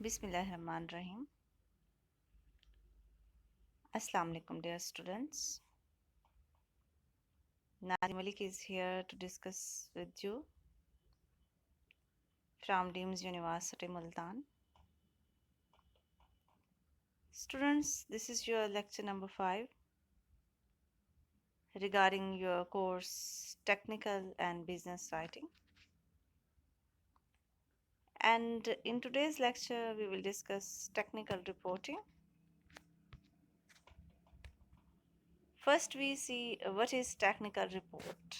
Bismillahirrahmanirrahim. Assalamu alaikum, dear students. Nadi Malik is here to discuss with you from Deems University, Multan. Students, this is your lecture number 5 regarding your course Technical and Business Writing. And in today's lecture, we will discuss technical reporting. First, we see what is technical report.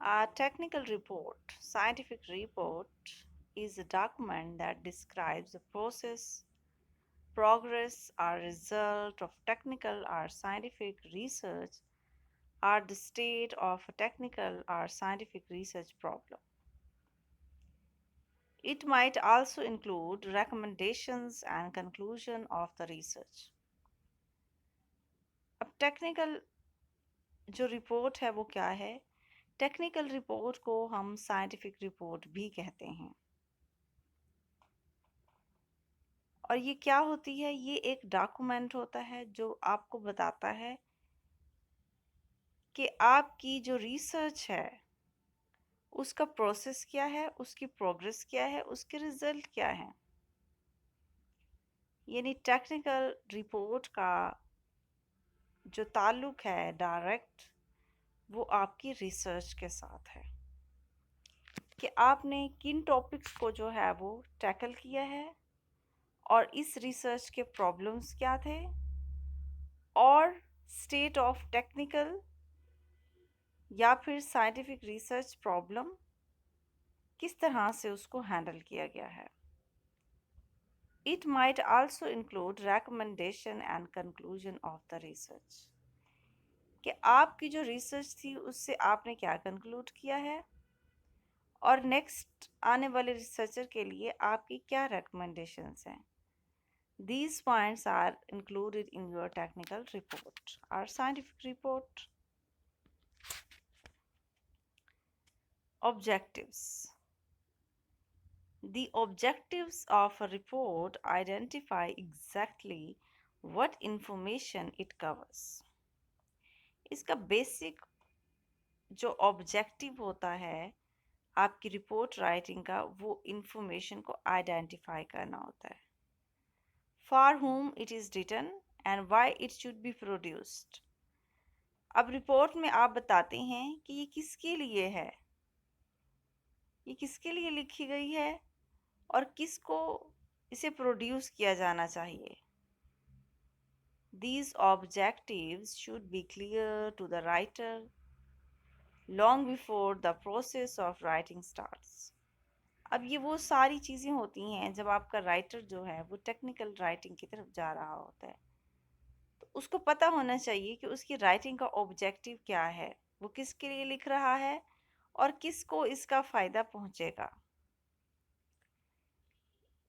A technical report, scientific report, is a document that describes the process, progress, or result of technical or scientific research or the state of a technical or scientific research problem. It might also include recommendations and conclusion of the research. अब technical जो report है वो क्या है? Technical report को हम scientific report भी कहते हैं। और ये क्या होती है? ये एक डॉक्यूमेंट होता है जो आपको बताता है कि आपकी जो रिसर्च है उसका प्रोसेस क्या है, उसकी प्रोग्रेस क्या है, उसके रिजल्ट क्या है। यानी टेक्निकल रिपोर्ट का जो ताल्लुक है डायरेक्ट वो आपकी रिसर्च के साथ है कि आपने किन टॉपिक्स को जो है वो टैकल किया है और इस रिसर्च के प्रॉब्लम्स क्या थे और स्टेट ऑफ टेक्निकल या फिर साइंटिफिक रिसर्च प्रॉब्लम किस तरह से उसको हैंडल किया गया है। It might also include recommendation and conclusion of the research. कि आपकी जो रिसर्च थी उससे आपने क्या कंक्लूड किया है और नेक्स्ट आने वाले रिसर्चर के लिए आपकी क्या recommendations हैं. These points are included in your technical report or scientific report. Objectives. The objectives of a report identify exactly what information it covers. इसका बेसिक जो ऑब्जेक्टिव होता है आपकी रिपोर्ट राइटिंग का वो इंफॉर्मेशन को आइडेंटिफाई करना होता है। For whom it is written and why it should be produced. अब रिपोर्ट में आप बताते हैं कि ये किसके लिए है, ये किसके लिए लिखी गई है और किसको इसे प्रोड्यूस किया जाना चाहिए। These objectives should be clear to the writer long before the process of writing starts. अब ये वो सारी चीज़ें होती हैं जब आपका राइटर जो है वो टेक्निकल राइटिंग की तरफ जा रहा होता है तो उसको पता होना चाहिए कि उसकी राइटिंग का ऑब्जेक्टिव क्या है, वो किसके लिए लिख रहा है और किसको इसका फ़ायदा पहुंचेगा।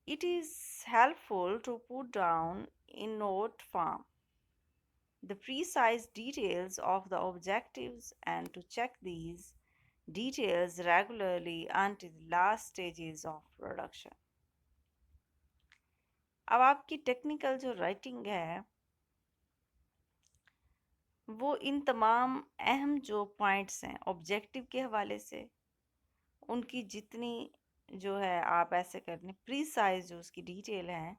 It is helpful to put down in note form the precise details of the objectives and to check these details regularly until the last stages of production. अब आपकी टेक्निकल जो राइटिंग है वो इन तमाम अहम जो पॉइंट्स हैं ऑब्जेक्टिव के हवाले से उनकी जितनी जो है आप ऐसे करने प्रीसाइज जो उसकी डिटेल है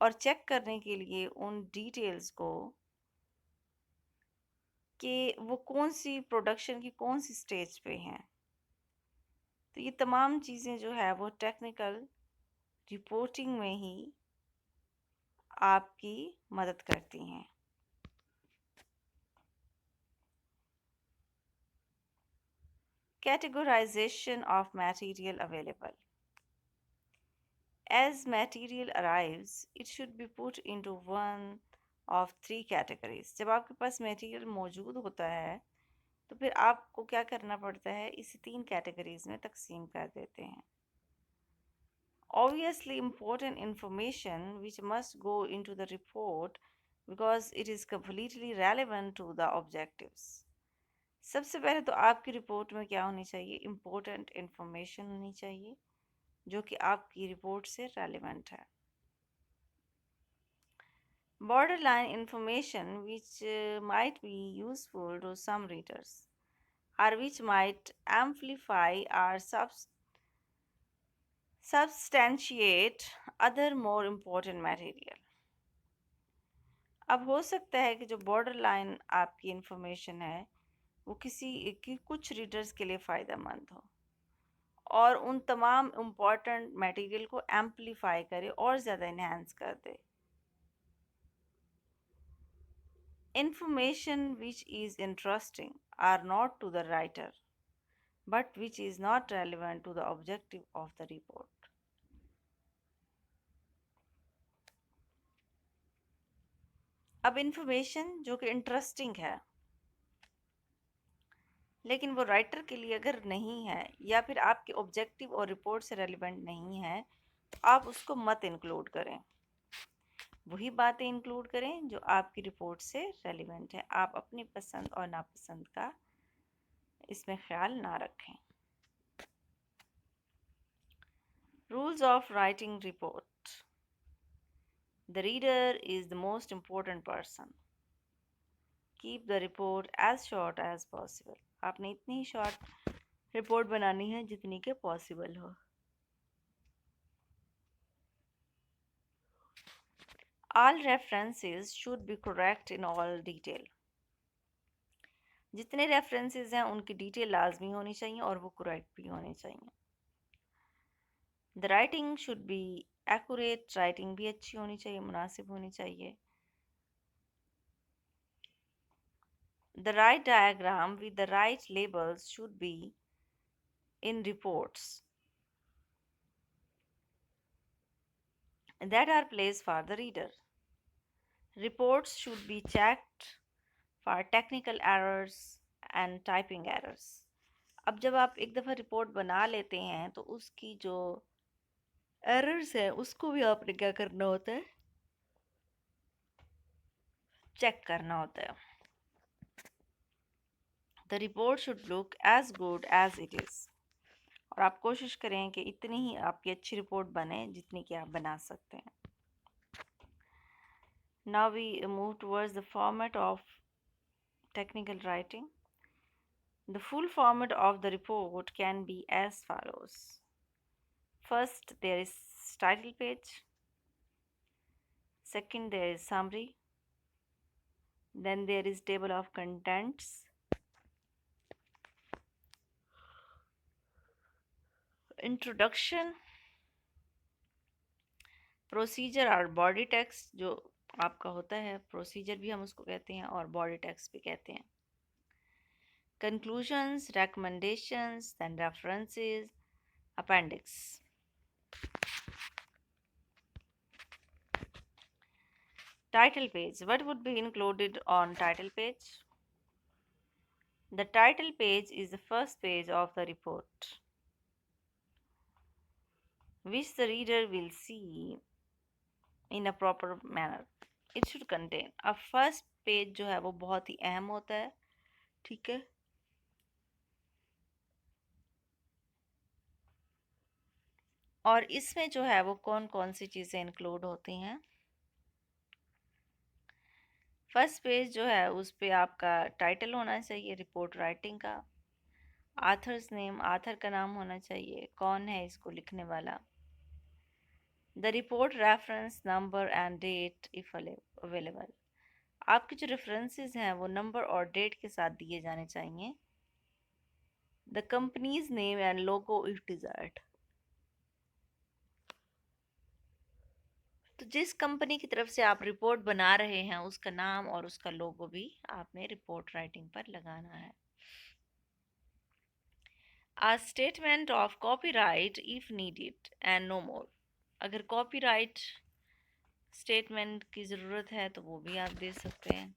और चेक करने के लिए उन डिटेल्स को कि वो कौन सी प्रोडक्शन की कौन सी स्टेज पे हैं। तो ये तमाम चीज़ें जो है वो टेक्निकल रिपोर्टिंग में ही आपकी मदद करती हैं। Categorization of material available. As material arrives, it should be put into one of three categories. जब आपके पास मटेरियल मौजूद होता है तो फिर आपको क्या करना पड़ता है, इसे 3 कैटेगरीज में तकसीम कर देते हैं। Obviously important information which must go into the report because it is completely relevant to the objectives. सबसे पहले तो आपकी रिपोर्ट में क्या होनी चाहिए, इम्पोर्टेंट इंफॉर्मेशन होनी चाहिए जो कि आपकी रिपोर्ट से रेलिवेंट है। Borderline information which might be useful to some readers or which might amplify or substantiate other more important material। अब हो सकता है कि जो बॉर्डर लाइन आपकी इंफॉर्मेशन है वो किसी की कुछ रीडर्स के लिए फ़ायदेमंद हो और उन तमाम इम्पॉर्टेंट मटेरियल को एम्पलीफाई करे और ज़्यादा इन्हेंस कर दे। Information which is interesting are not to the writer but which is not relevant to the objective of the report। अब इंफॉर्मेशन जो कि इंटरेस्टिंग है लेकिन वो राइटर के लिए अगर नहीं है या फिर आपके ऑब्जेक्टिव और रिपोर्ट से रेलिवेंट नहीं है तो आप उसको मत इंक्लूड करें। वही बातें इंक्लूड करें जो आपकी रिपोर्ट से रेलिवेंट है। आप अपनी पसंद और नापसंद का इसमें ख्याल ना रखें। Rules of writing report. The reader is the most important person. Keep the report as short as possible। आपने इतनी शॉर्ट रिपोर्ट बनानी है जितनी के पॉसिबल हो। All references should be correct in all detail। जितने रेफरेंसेस हैं उनकी डिटेल लाजमी होनी चाहिए और वो करेक्ट भी होनी चाहिए। The writing should be accurate। Writing भी अच्छी होनी चाहिए, मुनासिब होनी चाहिए। The right diagram with the right labels should be in reports that are placed for the reader। Reports should be checked for technical errors and typing errors। अब जब आप एक दफ़ा रिपोर्ट बना लेते हैं तो उसकी जो एरर्स है उसको भी आपने क्या करना होता है, चेक करना होता है। The report should look as good as it is. और आप कोशिश करें कि इतनी ही आपकी अच्छी रिपोर्ट बने जितनी कि आप बना सकते हैं। Now we move towards the format of technical writing. The full format of the report can be as follows. First there is title page. Second, there is summary. Then there is table of contents. Introduction, procedure और body text जो आपका होता है, procedure भी हम उसको कहते हैं और body text भी कहते हैं। Conclusions, recommendations, then references, appendix। Title page, what would be included on title page? The title page is the first page of the report, which the reader will see in a proper manner। It should contain। अब first page जो है वो बहुत ही अहम होता है, ठीक है। और इसमें जो है वो कौन कौन सी चीज़ें इंक्लूड होती हैं। फर्स्ट पेज जो है उस पे आपका टाइटल होना चाहिए रिपोर्ट राइटिंग का, आथर्स नेम, आथर का नाम होना चाहिए, कौन है इसको लिखने वाला, the report reference number and date if available. आपके जो रेफरेंसेस हैं वो नंबर और डेट के साथ दिए जाने चाहिए। The companies name and logo if desired. तो जिस कंपनी की तरफ से आप रिपोर्ट बना रहे हैं उसका नाम और उसका लोगो भी आपने रिपोर्ट राइटिंग पर लगाना है। A statement of copyright if needed and no more। अगर कॉपीराइट स्टेटमेंट की ज़रूरत है तो वो भी आप दे सकते हैं।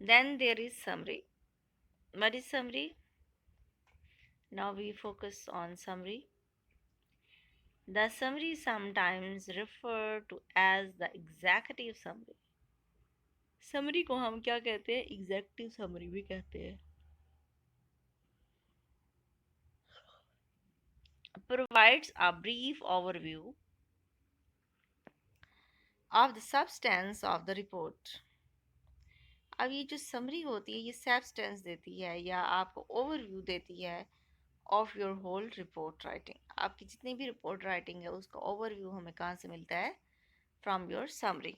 Then there is summary। What is summary? Now we focus on summary। The summary sometimes referred to as the executive summary। Summary को हम क्या कहते हैं, एग्जेक्टिव समरी भी कहते हैं। provides a brief overview of the substance of the report. अब ये जो समरी होती है ये सब्सटेंस देती है या आपको ओवरव्यू देती है of your whole report writing. आपकी जितनी भी रिपोर्ट राइटिंग है उसका ओवरव्यू हमें कहाँ से मिलता है? From your summary.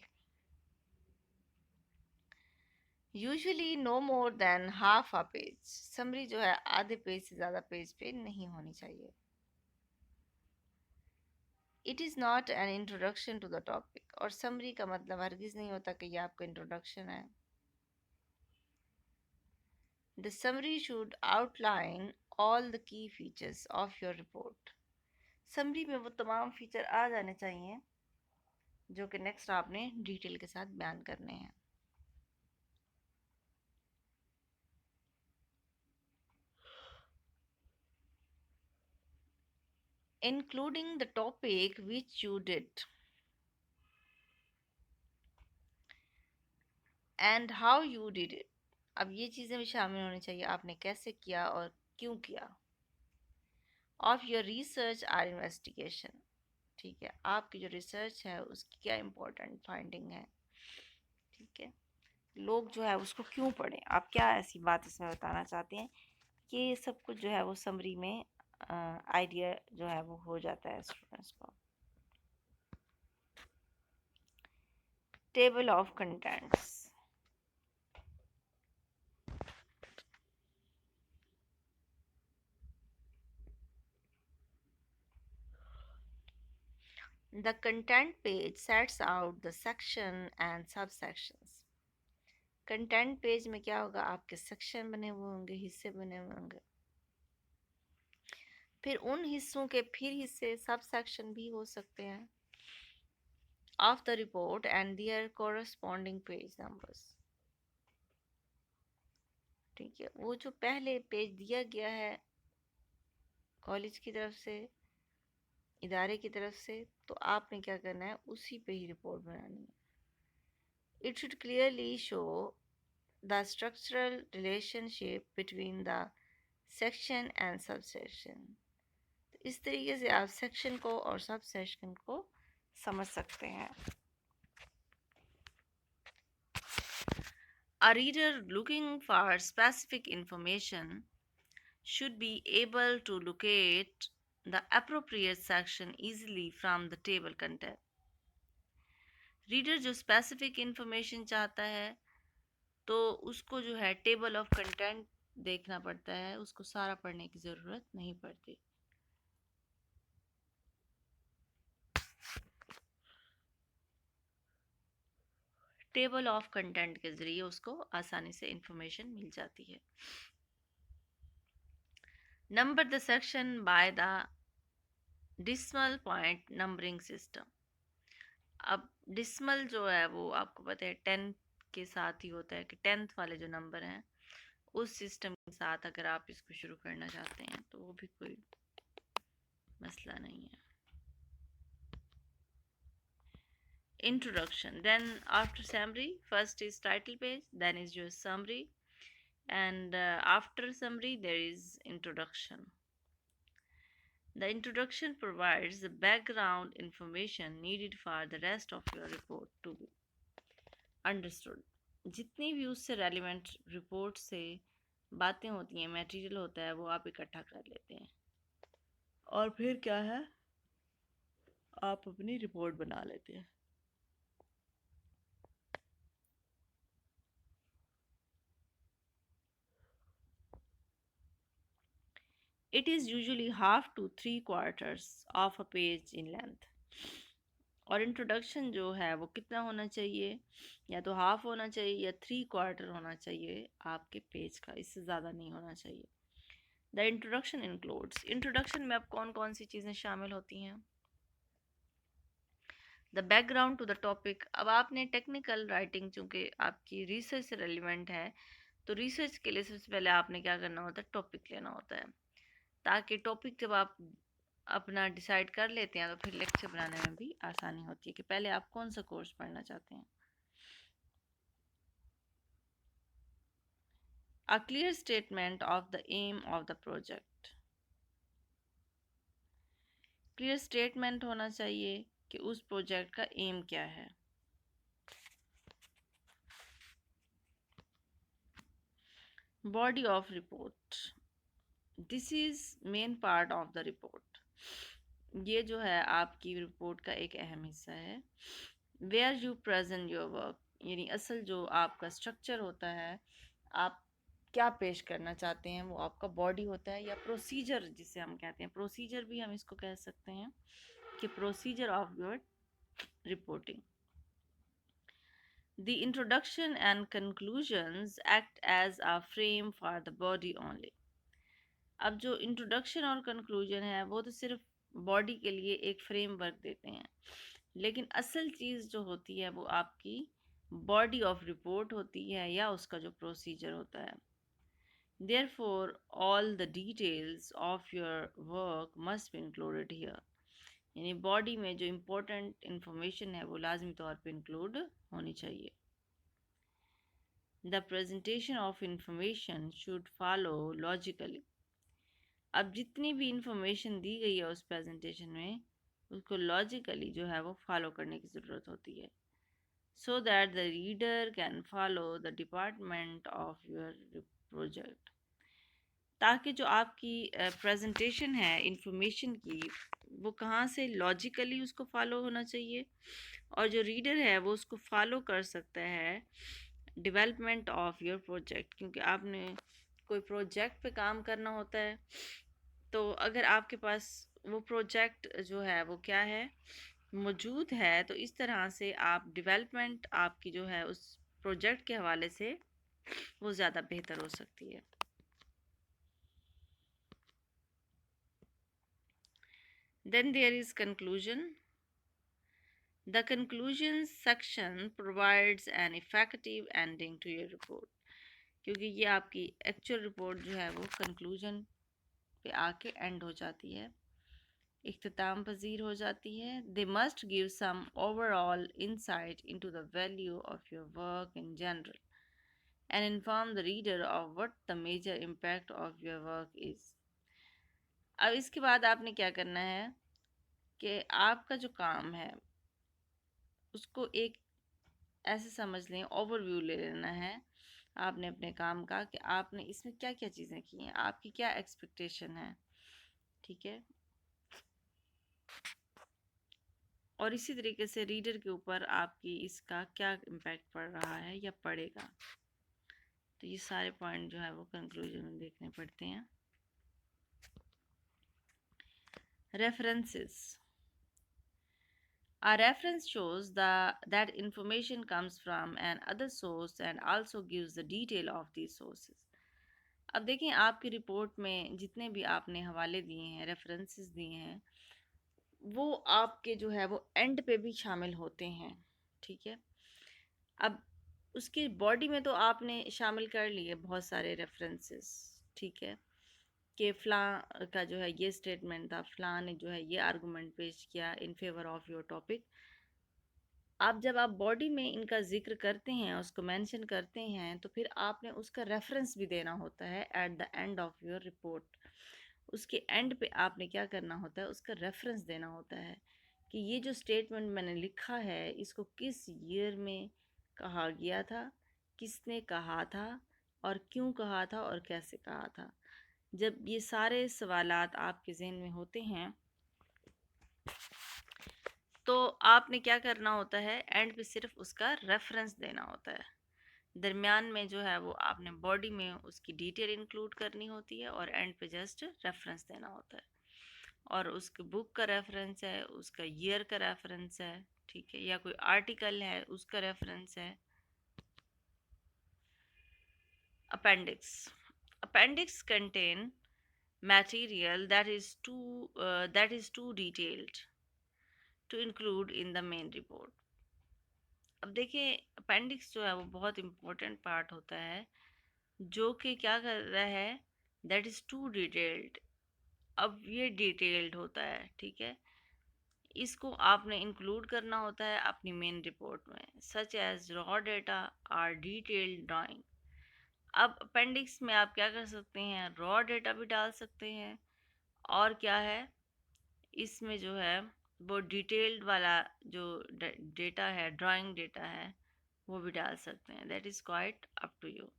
Usually no more than half a page. Summary जो है आधे पेज से ज़्यादा पेज पे नहीं होनी चाहिए। It is not an introduction to the topic. और समरी का मतलब हरगिज़ नहीं होता कि ये आपका इंट्रोडक्शन है। The summary should outline all the key features of your report. Summary में वो तमाम फीचर आ जाने चाहिए जो कि नेक्स्ट आपने डिटेल के साथ बयान करने हैं। Including the topic which you did and how you did it. अब ये चीज़ें भी शामिल होनी चाहिए, आपने कैसे किया और क्यों किया। Of your research or investigation. ठीक है, आपकी जो रिसर्च है उसकी क्या इम्पोर्टेंट फाइंडिंग है। ठीक है, लोग जो है उसको क्यों पढ़ें, आप क्या ऐसी बात इसमें बताना चाहते हैं। ये सब कुछ जो है वो समरी में आइडिया जो है वो हो जाता है स्टूडेंट्स को। Table of contents. The content page sets out the section and subsections. Content page में क्या होगा, आपके सेक्शन बने हुए होंगे, हिस्से बने हुए होंगे, फिर उन हिस्सों के फिर हिस्से सब सेक्शन भी हो सकते हैं of the report and their corresponding page numbers. ठीक है, वो जो पहले पेज दिया गया है कॉलेज की तरफ से, इदारे की तरफ से, तो आपने क्या करना है उसी पे ही रिपोर्ट बनानी है। It should clearly show the structural relationship between the section and subsection. इस तरीके से आप सेक्शन को और सब सेक्शन को समझ सकते हैं। A reader looking for specific information should be able to locate the appropriate section easily from the table content. Reader जो स्पेसिफिक इंफॉर्मेशन चाहता है तो उसको जो है टेबल ऑफ कंटेंट देखना पड़ता है, उसको सारा पढ़ने की ज़रूरत नहीं पड़ती। टेबल ऑफ कंटेंट के ज़रिए उसको आसानी से इंफॉर्मेशन मिल जाती है। Number the section by the decimal point numbering system. अब डिसिमल जो है वो आपको पता है 10 के साथ ही होता है कि 10th वाले जो नंबर हैं उस सिस्टम के साथ अगर आप इसको शुरू करना चाहते हैं तो वो भी कोई मसला नहीं है। Introduction. Then after summary, first is title page, then is your summary, and after summary there is introduction. The introduction provides the background information needed for the rest of your report to be understood. जितनी भी उससे relevant report से बातें होती हैं, material होता है, वो आप इकट्ठा कर लेते हैं और फिर क्या है आप अपनी रिपोर्ट बना लेते हैं। It is usually half to 3/4 of a page in length. और इंट्रोडक्शन जो है वो कितना होना चाहिए, या तो हाफ होना चाहिए या 3/4 होना चाहिए आपके पेज का, इससे ज़्यादा नहीं होना चाहिए। The introduction includes. इंट्रोडक्शन में अब कौन कौन सी चीज़ें शामिल होती हैं? The background to the topic. अब आपने टेक्निकल राइटिंग चूँकि आपकी रिसर्च से रेलिवेंट है तो रिसर्च के लिए सबसे पहले आपने क्या करना होता है, टॉपिक लेना होता है, ताकि टॉपिक जब आप अपना डिसाइड कर लेते हैं तो फिर लेक्चर बनाने में भी आसानी होती है कि पहले आप कौन सा कोर्स पढ़ना चाहते हैं। A clear statement of the aim of the project. Clear statement होना चाहिए कि उस प्रोजेक्ट का एम क्या है। Body of report, this is main part of the report. ये जो है आपकी रिपोर्ट का एक अहम हिस्सा है। Where you present your work, यानी असल जो आपका स्ट्रक्चर होता है, आप क्या पेश करना चाहते हैं, वो आपका बॉडी होता है, या प्रोसीजर जिसे हम कहते हैं, प्रोसीजर भी हम इसको कह सकते हैं कि procedure of your reporting. The introduction and conclusions act as a frame for the body only. अब जो इंट्रोडक्शन और कंक्लूजन है वो तो सिर्फ बॉडी के लिए एक फ्रेमवर्क देते हैं, लेकिन असल चीज़ जो होती है वो आपकी बॉडी ऑफ रिपोर्ट होती है या उसका जो प्रोसीजर होता है। Therefore, all the details of your work must be included here. यानी बॉडी में जो इम्पोर्टेंट इंफॉर्मेशन है वो लाजमी तौर पे इंक्लूड होनी चाहिए। The presentation of information should follow logically. अब जितनी भी इंफॉर्मेशन दी गई है उस प्रेजेंटेशन में, उसको लॉजिकली जो है वो फॉलो करने की ज़रूरत होती है, so that the reader can follow the department of your project. ताकि जो आपकी प्रेजेंटेशन है इंफॉर्मेशन की, वो कहाँ से लॉजिकली उसको फॉलो होना चाहिए, और जो रीडर है वो उसको फॉलो कर सकता है डेवलपमेंट ऑफ योर प्रोजेक्ट। क्योंकि आपने कोई प्रोजेक्ट पे काम करना होता है, तो अगर आपके पास वो प्रोजेक्ट जो है वो क्या है, मौजूद है, तो इस तरह से आप डेवलपमेंट आपकी जो है उस प्रोजेक्ट के हवाले से वो ज़्यादा बेहतर हो सकती है। Then there is conclusion. The conclusion section provides an effective ending to your report. क्योंकि ये आपकी एक्चुअल रिपोर्ट जो है वो कंक्लूजन पे आके एंड हो जाती है, इख्तिताम पजीर हो जाती है। They must give some overall insight into the value of your work in general and inform the reader of what the major impact of your work is. अब इसके बाद आपने क्या करना है कि आपका जो काम है उसको एक ऐसे समझ लें, ओवरव्यू ले लेना है आपने अपने काम का, कि आपने इसमें क्या क्या चीज़ें की हैं, आपकी क्या एक्सपेक्टेशन है, ठीक है। और इसी तरीके से रीडर के ऊपर आपकी इसका क्या इम्पैक्ट पड़ रहा है या पड़ेगा। तो ये सारे पॉइंट जो है वो कंक्लूजन में देखने पड़ते हैं। References, a reference shows that information comes from an other source and also gives the detail of these sources. अब देखें आपकी रिपोर्ट में जितने भी आपने हवाले दिए हैं, रेफरेंसेस दिए हैं, वो आपके जो है वो एंड पे भी शामिल होते हैं, ठीक है। अब उसकी बॉडी में तो आपने शामिल कर लिए बहुत सारे रेफरेंसेस, ठीक है, कि फ़लाँ का जो है ये स्टेटमेंट था, फ़लाँ ने जो है ये आर्गूमेंट पेश किया in favour of your topic. आप जब आप बॉडी में इनका ज़िक्र करते हैं, उसको मेंशन करते हैं, तो फिर आपने उसका रेफरेंस भी देना होता है at the end of your report. उसके एंड पे आपने क्या करना होता है, उसका रेफरेंस देना होता है कि ये जो स्टेटमेंट मैंने लिखा है इसको किस ईयर में कहा गया था, किसने कहा था, और क्यों कहा था, और कैसे कहा था। जब ये सारे सवालात आपके ज़हन में होते हैं तो आपने क्या करना होता है, एंड पे सिर्फ उसका रेफरेंस देना होता है। दरमियान में जो है वो आपने बॉडी में उसकी डिटेल इंक्लूड करनी होती है और एंड पे जस्ट रेफरेंस देना होता है। और उसके बुक का रेफरेंस है, उसका ईयर का रेफरेंस है, ठीक है, या कोई आर्टिकल है उसका रेफरेंस है। Appendix, appendix contain material that is too detailed to include in the main report. अब देखिए अपेंडिक्स जो है वो बहुत इम्पोर्टेंट पार्ट होता है, जो कि क्या कर रहा है, दैट इज़ टू डिटेल्ड। अब ये डिटेल्ड होता है, ठीक है, इसको आपने इंक्लूड करना होता है अपनी मेन रिपोर्ट में, such as raw data or detailed drawing. अब अपेंडिक्स में आप क्या कर सकते हैं, रॉ डेटा भी डाल सकते हैं, और क्या है, इसमें जो है वो डिटेल्ड वाला जो डेटा है, ड्राइंग डेटा है, वो भी डाल सकते हैं। That is quite up to you.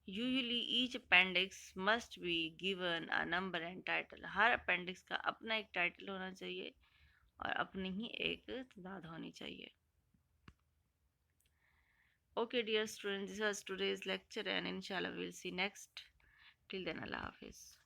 Usually each appendix must be given a number and title. हर अपेंडिक्स का अपना एक टाइटल होना चाहिए और अपनी ही एक तादाद होनी चाहिए। Okay, dear students, this was today's lecture, and inshallah we'll see next. Till then, Allah Hafiz.